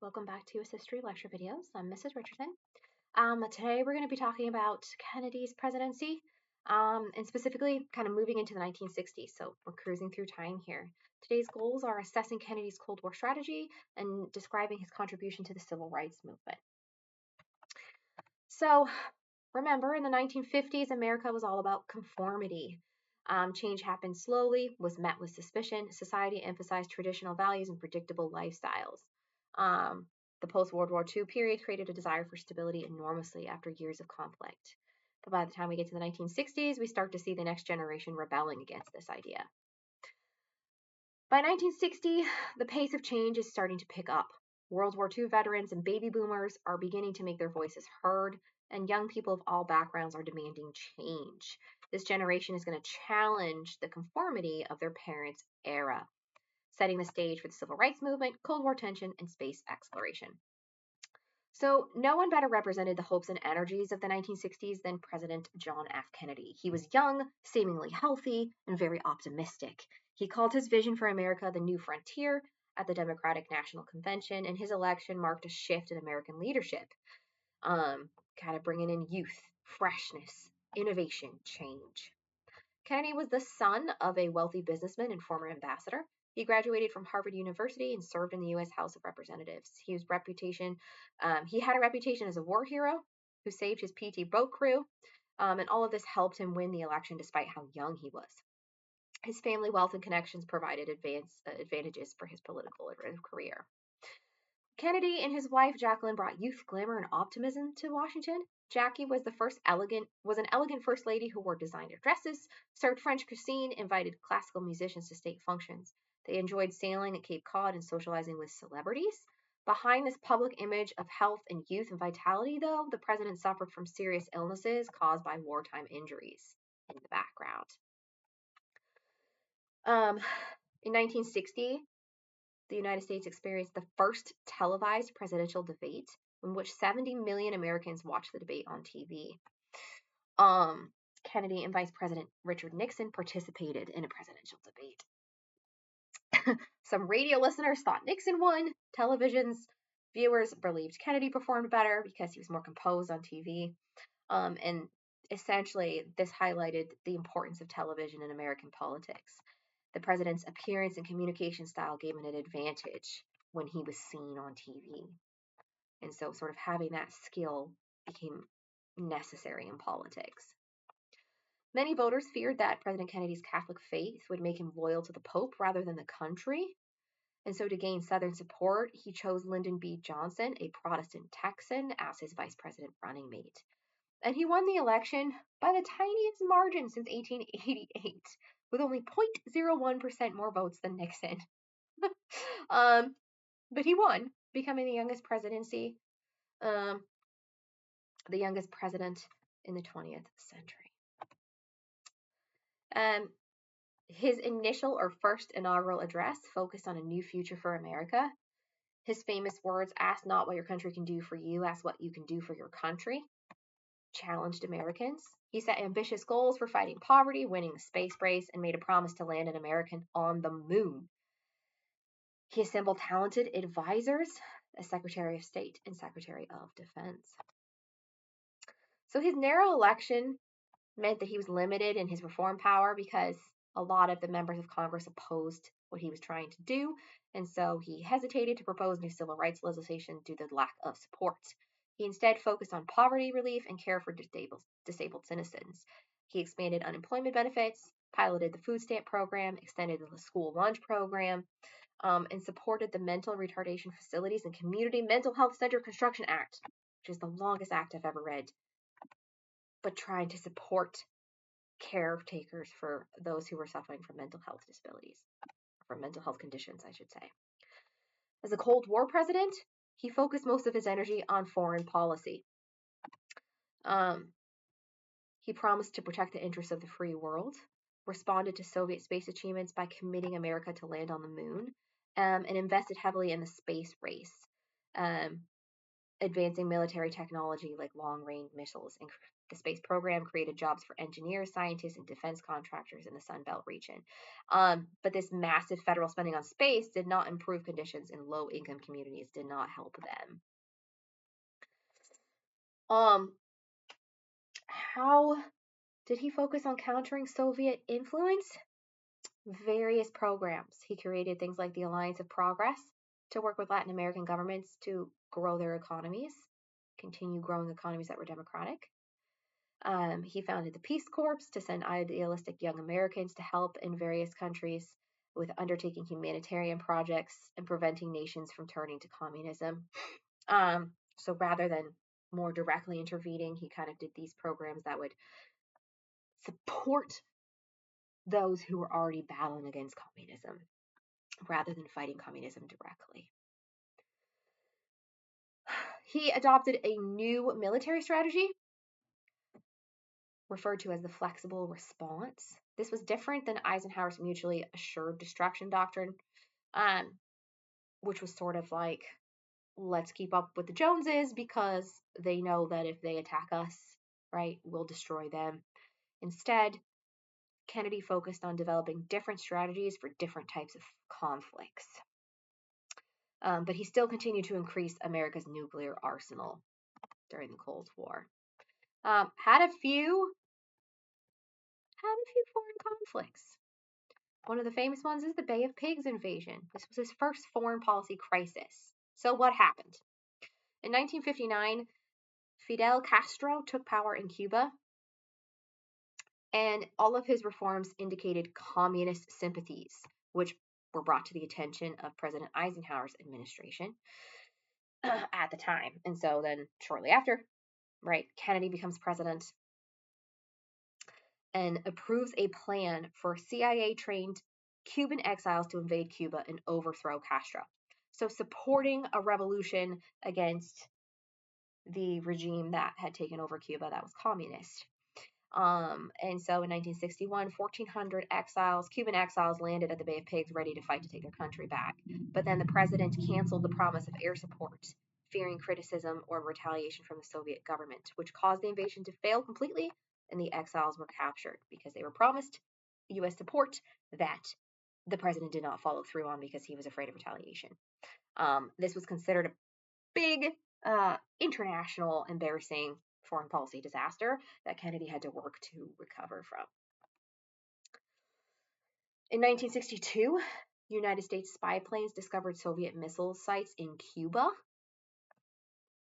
Welcome back to Assist History Lecture Videos. I'm Mrs. Richardson. Today we're going to be talking about Kennedy's presidency, and specifically kind of moving into the 1960s. So we're cruising through time here. Today's goals are assessing Kennedy's Cold War strategy and describing his contribution to the Civil Rights Movement. So remember, in the 1950s, America was all about conformity. Change happened slowly, was met with suspicion. Society emphasized traditional values and predictable lifestyles. Um, the post-World War II period created a desire for stability enormously after years of conflict. But by the time we get to the 1960s, we start to see the next generation rebelling against this idea. By 1960, the pace of change is starting to pick up. World War II veterans and baby boomers are beginning to make their voices heard, and young people of all backgrounds are demanding change. This generation is going to challenge the conformity of their parents' era, setting the stage for the Civil Rights Movement, Cold War tension, and space exploration. So, no one better represented the hopes and energies of the 1960s than President John F. Kennedy. He was young, seemingly healthy, and very optimistic. He called his vision for America the New Frontier at the Democratic National Convention, and his election marked a shift in American leadership, kind of bringing in youth, freshness, innovation, change. Kennedy was the son of a wealthy businessman and former ambassador. He graduated from Harvard University and served in the U.S. House of Representatives. He had a reputation as a war hero who saved his PT boat crew, and all of this helped him win the election despite how young he was. His family wealth and connections provided advantages for his political career. Kennedy and his wife Jacqueline brought youth, glamour, and optimism to Washington. Jackie was an elegant first lady who wore designer dresses, served French cuisine, invited classical musicians to state functions. They enjoyed sailing at Cape Cod and socializing with celebrities. Behind this public image of health and youth and vitality, though, the president suffered from serious illnesses caused by wartime injuries in the background. In 1960, the United States experienced the first televised presidential debate in which 70 million Americans watched the debate on TV. Kennedy and Vice President Richard Nixon participated in a presidential debate. Some radio listeners thought Nixon won. Television's viewers believed Kennedy performed better because he was more composed on TV. And essentially, this highlighted the importance of television in American politics. The president's appearance and communication style gave him an advantage when he was seen on TV. And so, sort of having that skill became necessary in politics. Many voters feared that President Kennedy's Catholic faith would make him loyal to the Pope rather than the country. And so, to gain Southern support, he chose Lyndon B. Johnson, a Protestant Texan, as his vice president running mate. And he won the election by the tiniest margin since 1888, with only 0.01% more votes than Nixon. But he won, becoming the youngest president in the 20th century. His initial or first inaugural address focused on a new future for America. His famous words, "Ask not what your country can do for you, ask what you can do for your country," challenged Americans. He set ambitious goals for fighting poverty, winning the space race, and made a promise to land an American on the moon. He assembled talented advisors as Secretary of State and Secretary of Defense. So his narrow election meant that he was limited in his reform power because a lot of the members of Congress opposed what he was trying to do, and so he hesitated to propose new civil rights legislation due to the lack of support. He instead focused on poverty relief and care for disabled citizens. He expanded unemployment benefits, piloted the food stamp program, extended the school lunch program, and supported the Mental Retardation Facilities and Community Mental Health Center Construction Act, which is the longest act I've ever read, but trying to support caretakers for those who were suffering from mental health disabilities, from mental health conditions, I should say. As a Cold War president, he focused most of his energy on foreign policy. He promised to protect the interests of the free world, responded to Soviet space achievements by committing America to land on the moon, and invested heavily in the space race, advancing military technology like long-range missiles and The space program created jobs for engineers, scientists, and defense contractors in the Sun Belt region. But this massive federal spending on space did not improve conditions in low-income communities, did not help them. How did he focus on countering Soviet influence? Various programs. He created things like the Alliance of Progress to work with Latin American governments to grow their economies, continue growing economies that were democratic. He founded the Peace Corps to send idealistic young Americans to help in various countries with undertaking humanitarian projects and preventing nations from turning to communism. So rather than more directly intervening, he kind of did these programs that would support those who were already battling against communism rather than fighting communism directly. He adopted a new military strategy referred to as the flexible response. This was different than Eisenhower's mutually assured destruction doctrine, which was sort of like, let's keep up with the Joneses because they know that if they attack us, right, we'll destroy them. Instead, Kennedy focused on developing different strategies for different types of conflicts. But he still continued to increase America's nuclear arsenal during the Cold War. Had a few foreign conflicts. One of the famous ones is the Bay of Pigs invasion. This was his first foreign policy crisis. So what happened? In 1959, Fidel Castro took power in Cuba, and all of his reforms indicated communist sympathies, which were brought to the attention of President Eisenhower's administration at the time. And so then shortly after, right, Kennedy becomes president and approves a plan for CIA-trained Cuban exiles to invade Cuba and overthrow Castro. So supporting a revolution against the regime that had taken over Cuba that was communist. And so in 1961, 1,400 exiles, Cuban exiles, landed at the Bay of Pigs ready to fight to take their country back. But then the president canceled the promise of air support, fearing criticism or retaliation from the Soviet government, which caused the invasion to fail completely, and the exiles were captured because they were promised U.S. support that the president did not follow through on because he was afraid of retaliation. This was considered a big international embarrassing foreign policy disaster that Kennedy had to work to recover from. In 1962, United States spy planes discovered Soviet missile sites in Cuba.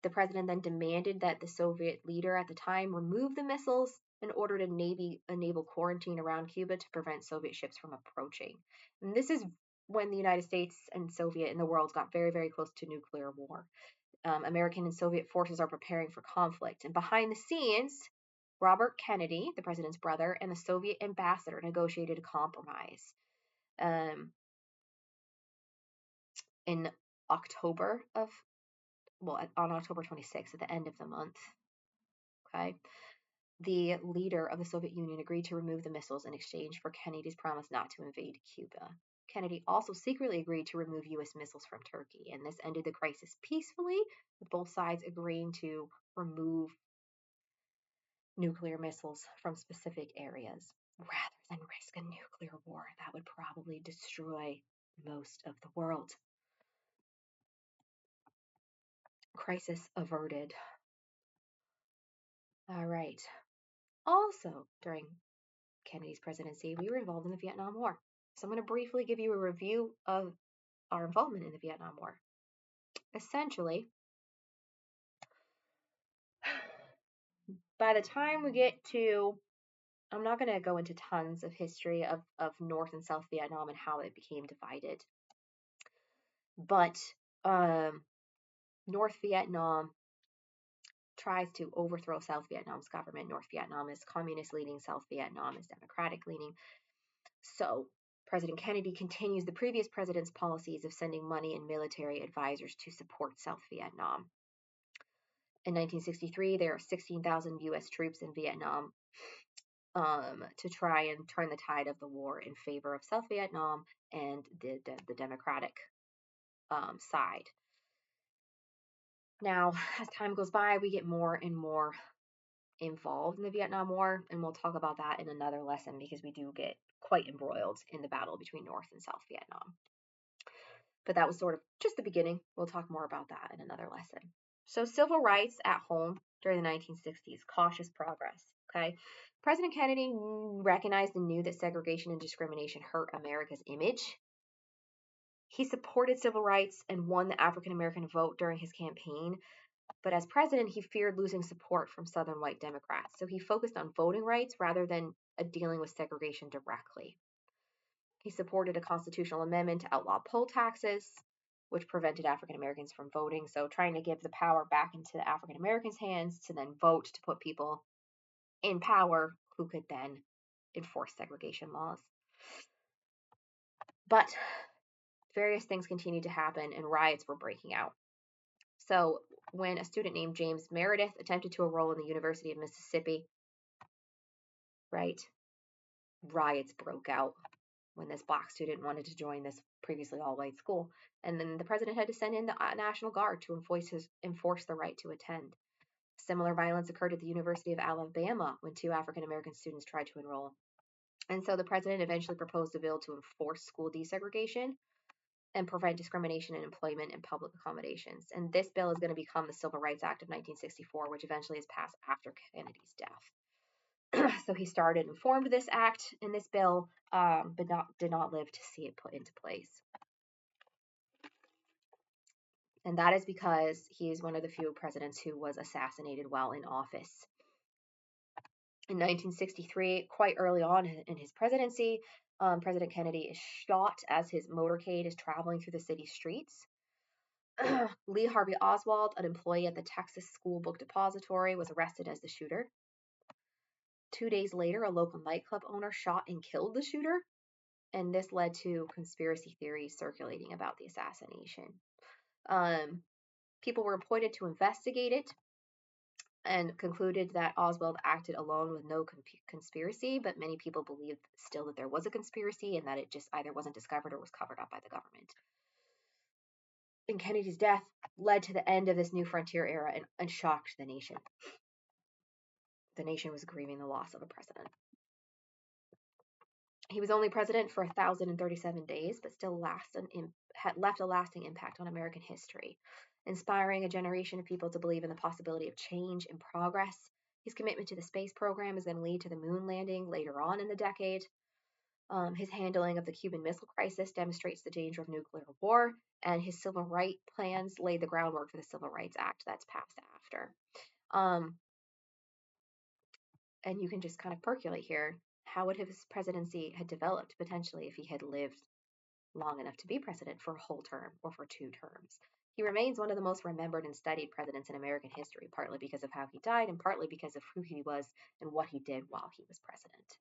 The president then demanded that the Soviet leader at the time remove the missiles and ordered a naval quarantine around Cuba to prevent Soviet ships from approaching. And this is when the United States and Soviet and the world got very, very close to nuclear war. American and Soviet forces are preparing for conflict. And behind the scenes, Robert Kennedy, the president's brother, and the Soviet ambassador negotiated a compromise. In October on October 26th, at the end of the month, okay, the leader of the Soviet Union agreed to remove the missiles in exchange for Kennedy's promise not to invade Cuba. Kennedy also secretly agreed to remove U.S. missiles from Turkey, and this ended the crisis peacefully, with both sides agreeing to remove nuclear missiles from specific areas rather than risk a nuclear war that would probably destroy most of the world. Crisis averted. All right. Also, during Kennedy's presidency, we were involved in the Vietnam War. So I'm going to briefly give you a review of our involvement in the Vietnam War. Essentially, by the time we get to, I'm not going to go into tons of history of North and South Vietnam and how it became divided. But North Vietnam tries to overthrow South Vietnam's government. North Vietnam is communist leaning, South Vietnam is democratic leaning. So President Kennedy continues the previous president's policies of sending money and military advisors to support South Vietnam. In 1963, there are 16,000 U.S. troops in Vietnam to try and turn the tide of the war in favor of South Vietnam and the democratic side. Now, as time goes by, we get more and more involved in the Vietnam War, and we'll talk about that in another lesson because we do get quite embroiled in the battle between North and South Vietnam. But that was sort of just the beginning. We'll talk more about that in another lesson. So civil rights at home during the 1960s, cautious progress, okay? President Kennedy recognized and knew that segregation and discrimination hurt America's image. He supported civil rights and won the African American vote during his campaign, but as president, he feared losing support from Southern white Democrats. So he focused on voting rights rather than dealing with segregation directly. He supported a constitutional amendment to outlaw poll taxes, which prevented African Americans from voting. So trying to give the power back into the African Americans' hands to then vote to put people in power who could then enforce segregation laws. But various things continued to happen and riots were breaking out. So when a student named James Meredith attempted to enroll in the University of Mississippi, right, riots broke out when this black student wanted to join this previously all-white school. And then the president had to send in the National Guard to enforce the right to attend. Similar violence occurred at the University of Alabama when 2 African-American students tried to enroll. And so the president eventually proposed a bill to enforce school desegregation and prevent discrimination in employment and public accommodations. And this bill is going to become the Civil Rights Act of 1964, which eventually is passed after Kennedy's death. So he started and formed this act in this bill, but did not live to see it put into place. And that is because he is one of the few presidents who was assassinated while in office. In 1963, quite early on in his presidency, President Kennedy is shot as his motorcade is traveling through the city streets. Lee Harvey Oswald, an employee at the Texas School Book Depository, was arrested as the shooter. 2 days later, a local nightclub owner shot and killed the shooter, and this led to conspiracy theories circulating about the assassination. People were appointed to investigate it and concluded that Oswald acted alone with no conspiracy, but many people believe still that there was a conspiracy and that it just either wasn't discovered or was covered up by the government. And Kennedy's death led to the end of this new frontier era and shocked the nation. The nation was grieving the loss of a president. He was only president for 1,037 days, but still had left a lasting impact on American history, inspiring a generation of people to believe in the possibility of change and progress. His commitment to the space program is going to lead to the moon landing later on in the decade. His handling of the Cuban Missile Crisis demonstrates the danger of nuclear war, and his civil rights plans laid the groundwork for the Civil Rights Act that's passed after. And you can just kind of percolate here. How would his presidency have developed potentially if he had lived long enough to be president for a whole term or for 2 terms? He remains one of the most remembered and studied presidents in American history, partly because of how he died and partly because of who he was and what he did while he was president.